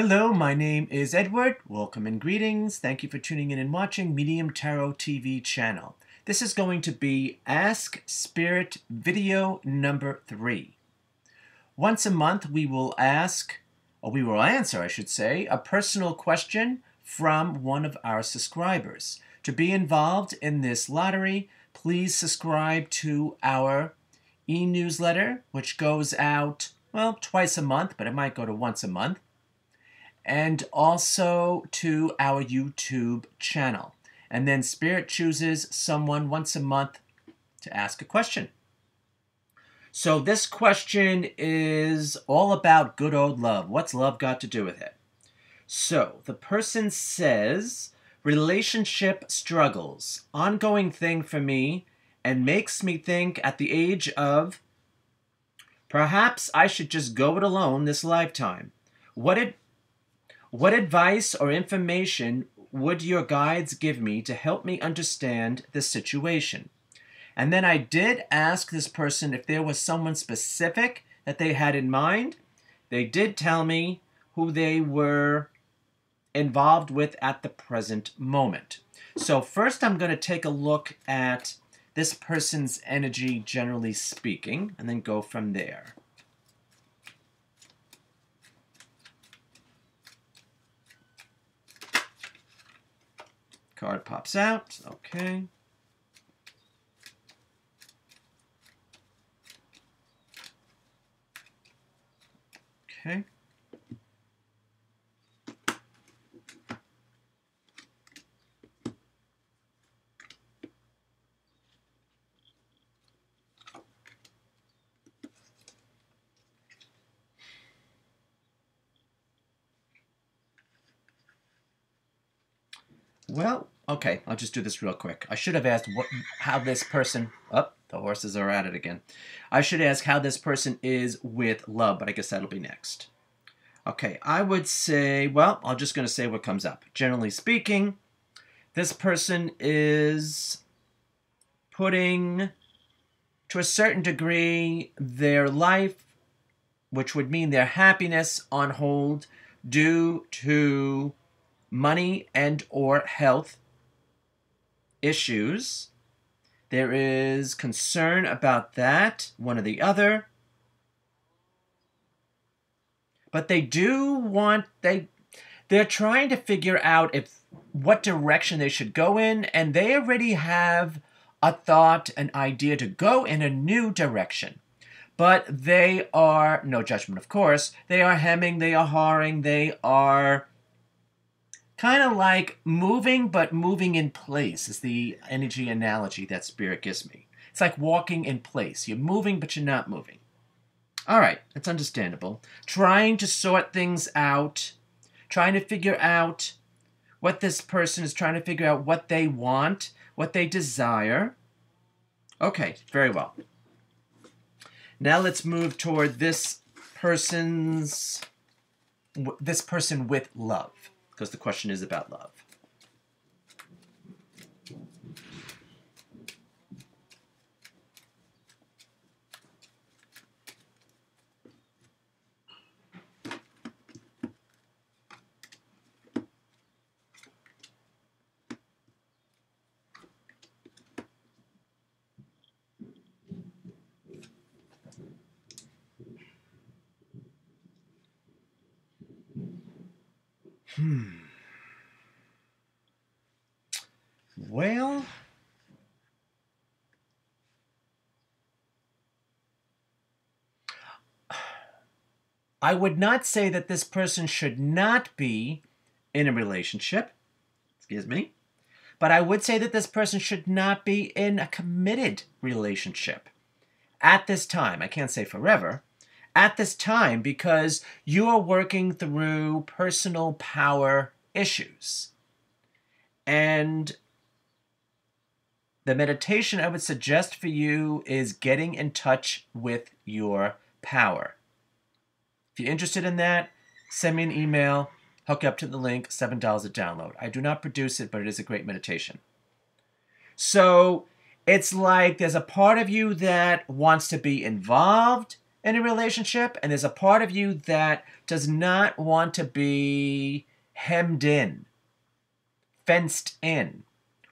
Hello, my name is Edward. Welcome and greetings. Thank you for tuning in and watching Medium Tarot TV channel. This is going to be Ask Spirit video number 3. Once a month we will answer, I should say, a personal question from one of our subscribers. To be involved in this lottery, please subscribe to our e-newsletter, which goes out, well, twice a month, but it might go to once a month. And also to our YouTube channel. And then Spirit chooses someone once a month to ask a question. So this question is all about good old love. What's love got to do with it? So the person says, relationship struggles, ongoing thing for me, and makes me think at the age of, perhaps I should just go it alone this lifetime. What advice or information would your guides give me to help me understand this situation? And then I did ask this person if there was someone specific that they had in mind. They did tell me who they were involved with at the present moment. So first I'm going to take a look at this person's energy, generally speaking, and then go from there. Card pops out. Okay. Okay. Well, okay, I'll just do this real quick. I should have asked how this person... Oh, the horses are at it again. I should ask how this person is with love, but I guess that'll be next. Okay, I would say... Well, I'm just going to say what comes up. Generally speaking, this person is putting, to a certain degree, their life, which would mean their happiness, on hold due to money and or health issues. There is concern about that, one or the other. But they do want, they're trying to figure out what direction they should go in, and they already have a thought, an idea to go in a new direction. But they are, no judgment of course, they are hemming, they are hawing, they are kind of like moving, but moving in place is the energy analogy that Spirit gives me. It's like walking in place. You're moving, but you're not moving. All right, that's understandable. Trying to sort things out, trying to figure out what this person is trying to figure out, what they want, what they desire. Okay, very well. Now let's move toward this person with love, because the question is about love. Well, I would not say that this person should not be in a relationship, excuse me, but I would say that this person should not be in a committed relationship at this time. I can't say forever. At this time, because you are working through personal power issues. And the meditation I would suggest for you is getting in touch with your power. If you're interested in that, send me an email, hook up to the link, $7 a download. I do not produce it, but it is a great meditation. So it's like there's a part of you that wants to be involved, in a relationship, and there's a part of you that does not want to be hemmed in, fenced in,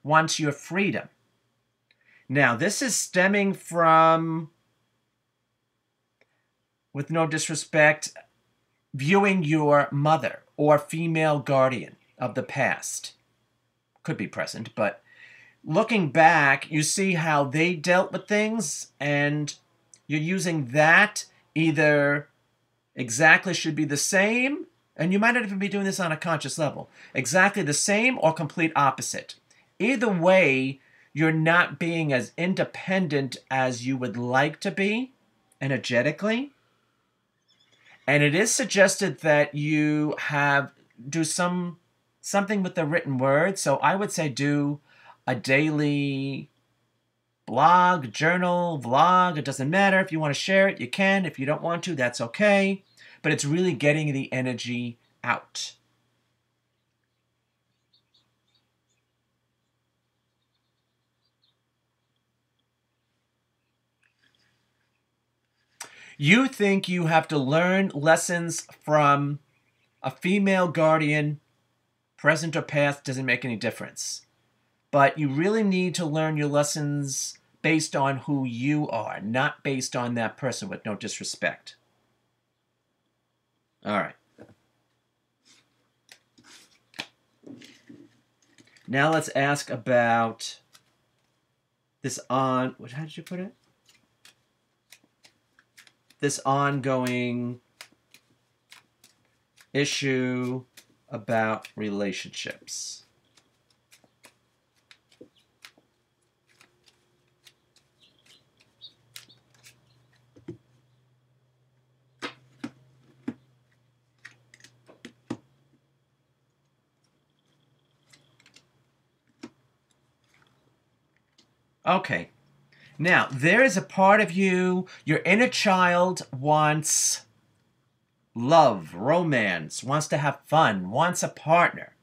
wants your freedom. Now, this is stemming from, with no disrespect, viewing your mother or female guardian of the past. Could be present, but looking back, you see how they dealt with things, and you're using that either exactly should be the same, and you might not even be doing this on a conscious level, exactly the same or complete opposite. Either way, you're not being as independent as you would like to be energetically. And it is suggested that you do something with the written word. So I would say do a daily blog, journal, vlog. It doesn't matter. If you want to share it, you can. If you don't want to, that's okay. But it's really getting the energy out. You think you have to learn lessons from a female guardian, present or past, doesn't make any difference. But you really need to learn your lessons based on who you are, not based on that person, with no disrespect. All right. Now let's ask about this how did you put it? This ongoing issue about relationships. Okay. Now, there is a part of you, your inner child wants love, romance, wants to have fun, wants a partner.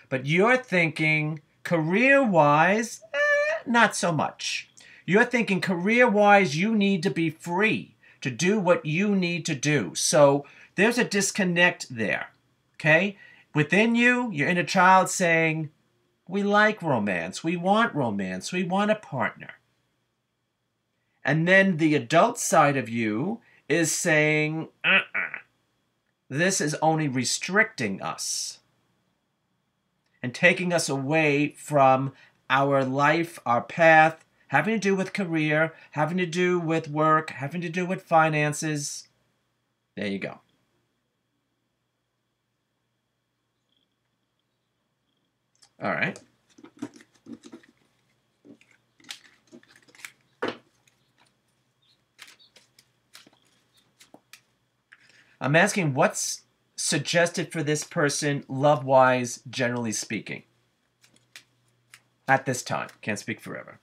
But you're thinking career-wise, not so much. You're thinking career-wise, you need to be free to do what you need to do. So there's a disconnect there, okay? Within you, your inner child saying, we like romance, we want a partner. And then the adult side of you is saying, this is only restricting us and taking us away from our life, our path, having to do with career, having to do with work, having to do with finances. There you go. All right. I'm asking what's suggested for this person, love-wise, generally speaking, at this time. Can't speak forever.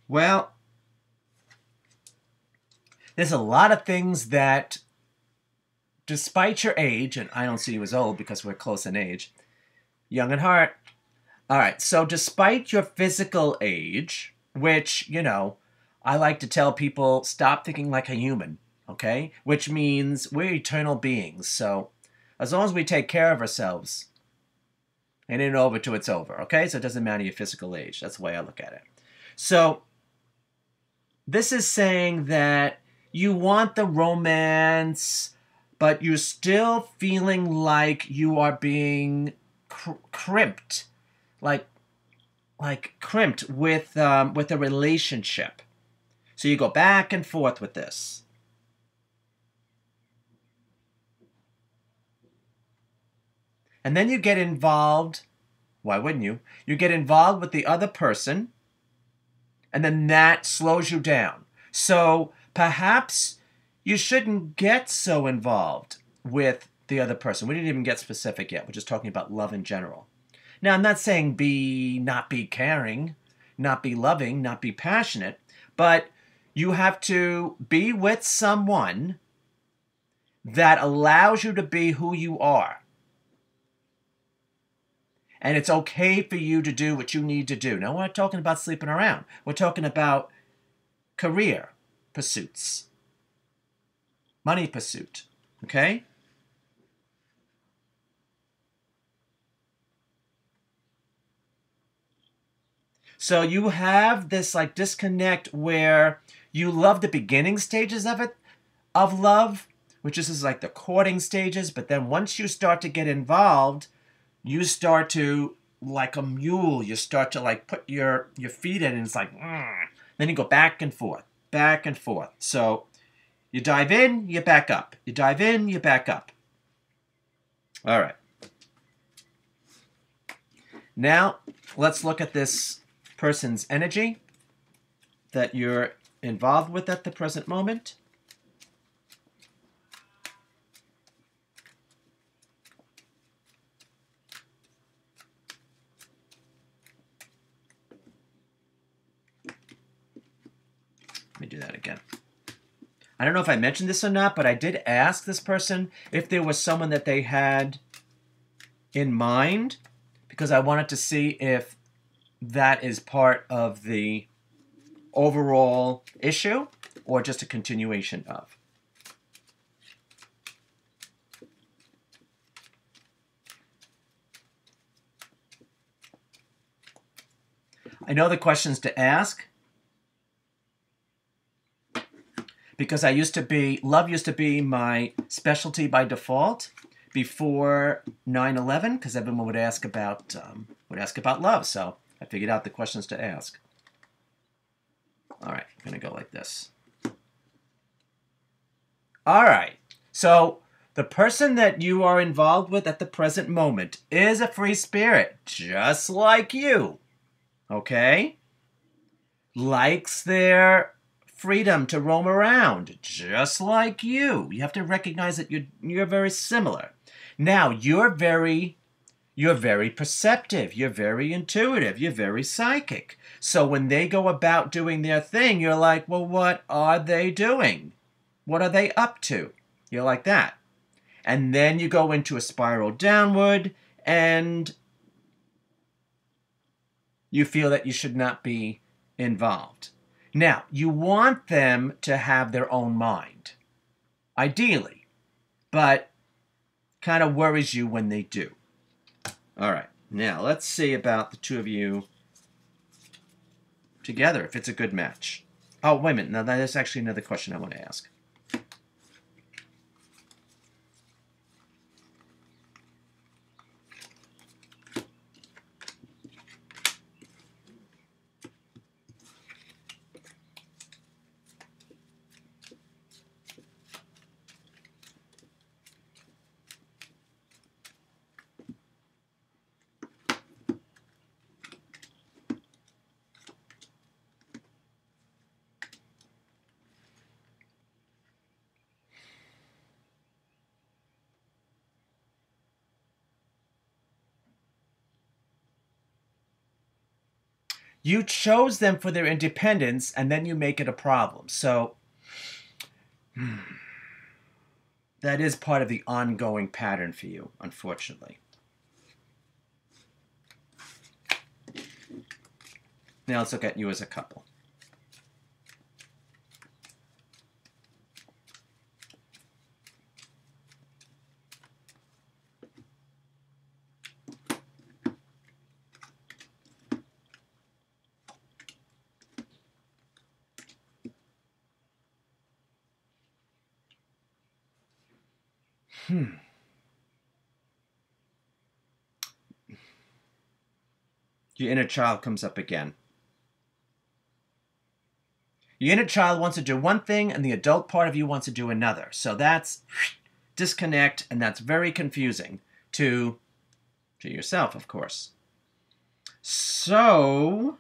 Well, there's a lot of things that, despite your age, and I don't see you as old because we're close in age, young at heart. All right, so despite your physical age, which, I like to tell people, stop thinking like a human, okay? Which means we're eternal beings, so as long as we take care of ourselves, it ain't over till it's over, okay? So it doesn't matter your physical age. That's the way I look at it. So this is saying that you want the romance, but you're still feeling like you are being crimped, like crimped with a relationship. So you go back and forth with this. And then you get involved. Why wouldn't you? You get involved with the other person, and then that slows you down. So perhaps you shouldn't get so involved with the other person. We didn't even get specific yet. We're just talking about love in general. Now, I'm not saying not be caring. not be loving, not be passionate, but you have to be with someone that allows you to be who you are. And it's okay for you to do what you need to do. Now, we're not talking about sleeping around. We're talking about career pursuits, money pursuit, okay? So you have this like disconnect where you love the beginning stages of it, of love, which is like the courting stages, but then once you start to get involved, you start to, like a mule, you start to like put your feet in, and it's like, then you go back and forth, back and forth. So you dive in, you back up. You dive in, you back up. All right. Now, let's look at this person's energy that you're involved with at the present moment. Let me do that again. I don't know if I mentioned this or not, but I did ask this person if there was someone that they had in mind, because I wanted to see if that is part of the overall issue or just a continuation of. I know the questions to ask, because love used to be my specialty by default before 9/11, because everyone would ask about love. So I figured out the questions to ask. All right, I'm gonna go like this. All right, so the person that you are involved with at the present moment is a free spirit, just like you. Okay? Likes their freedom to roam around, just like you. You have to recognize that you're very similar. Now, you're very perceptive, you're very intuitive, you're very psychic. So when they go about doing their thing, you're like, well, what are they doing? What are they up to? You're like that. And then you go into a spiral downward, and you feel that you should not be involved. Now, you want them to have their own mind, ideally, but kind of worries you when they do. All right, now let's see about the two of you together, if it's a good match. Oh, wait a minute. Now, that is actually another question I want to ask. You chose them for their independence, and then you make it a problem. So that is part of the ongoing pattern for you, unfortunately. Now let's look at you as a couple. Your inner child comes up again. Your inner child wants to do one thing, and the adult part of you wants to do another. So that's disconnect, and that's very confusing to yourself, of course. So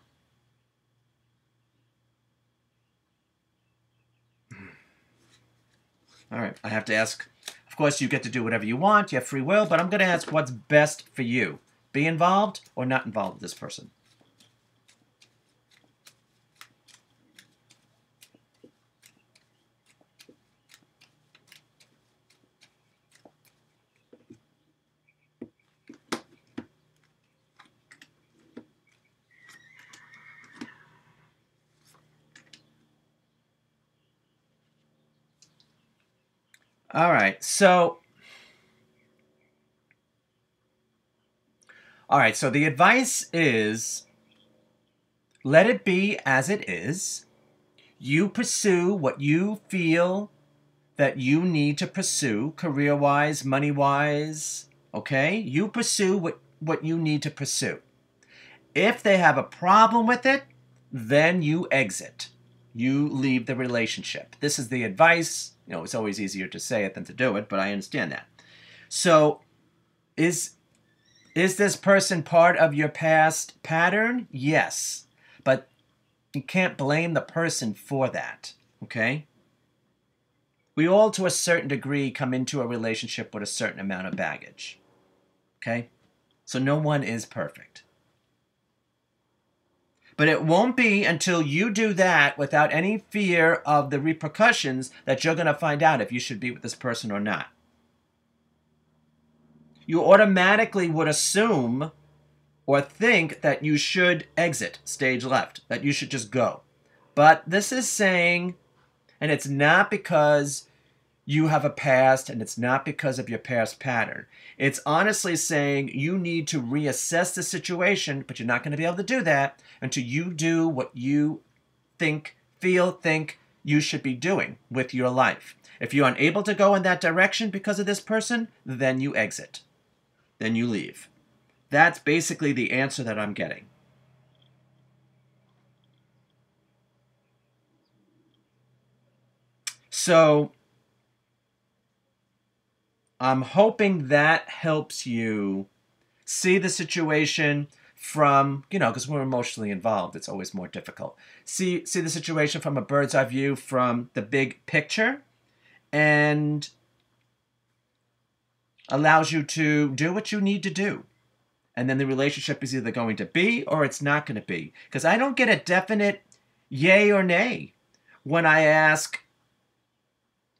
all right, I have to ask. Of course, you get to do whatever you want. You have free will, but I'm going to ask what's best for you. Be involved or not involved with this person? All right. So the advice is let it be as it is. You pursue what you feel that you need to pursue, career-wise, money-wise, okay? You pursue what you need to pursue. If they have a problem with it, then you exit. You leave the relationship. This is the advice. You know, it's always easier to say it than to do it, but I understand that. So, is this person part of your past pattern? Yes. But you can't blame the person for that, okay? We all, to a certain degree, come into a relationship with a certain amount of baggage, okay? So no one is perfect. But it won't be until you do that without any fear of the repercussions that you're going to find out if you should be with this person or not. You automatically would assume or think that you should exit stage left, that you should just go. But this is saying, and it's not because you have a past and it's not because of your past pattern. It's honestly saying you need to reassess the situation, but you're not going to be able to do that until you do what you think you should be doing with your life. If you're unable to go in that direction because of this person, then you exit. Then you leave. That's basically the answer that I'm getting. So I'm hoping that helps you see the situation from, because we're emotionally involved, it's always more difficult. See the situation from a bird's eye view, from the big picture, and allows you to do what you need to do. And then the relationship is either going to be or it's not going to be. Because I don't get a definite yay or nay when I ask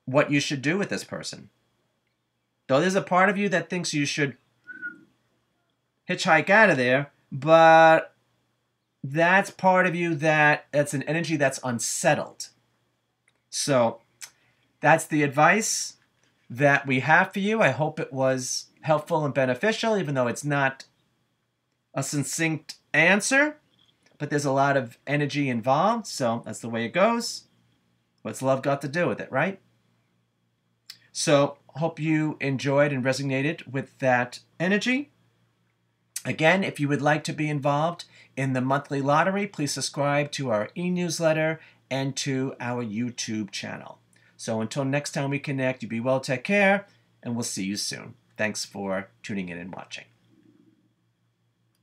what you should do with this person. Though there's a part of you that thinks you should hitchhike out of there, but that's part of you that's an energy that's unsettled. So that's the advice that we have for you. I hope it was helpful and beneficial, even though it's not a succinct answer, but there's a lot of energy involved, so that's the way it goes. What's love got to do with it, right? So hope you enjoyed and resonated with that energy. Again, if you would like to be involved in the monthly lottery, please subscribe to our e-newsletter and to our YouTube channel. So until next time we connect, you be well, take care, and we'll see you soon. Thanks for tuning in and watching.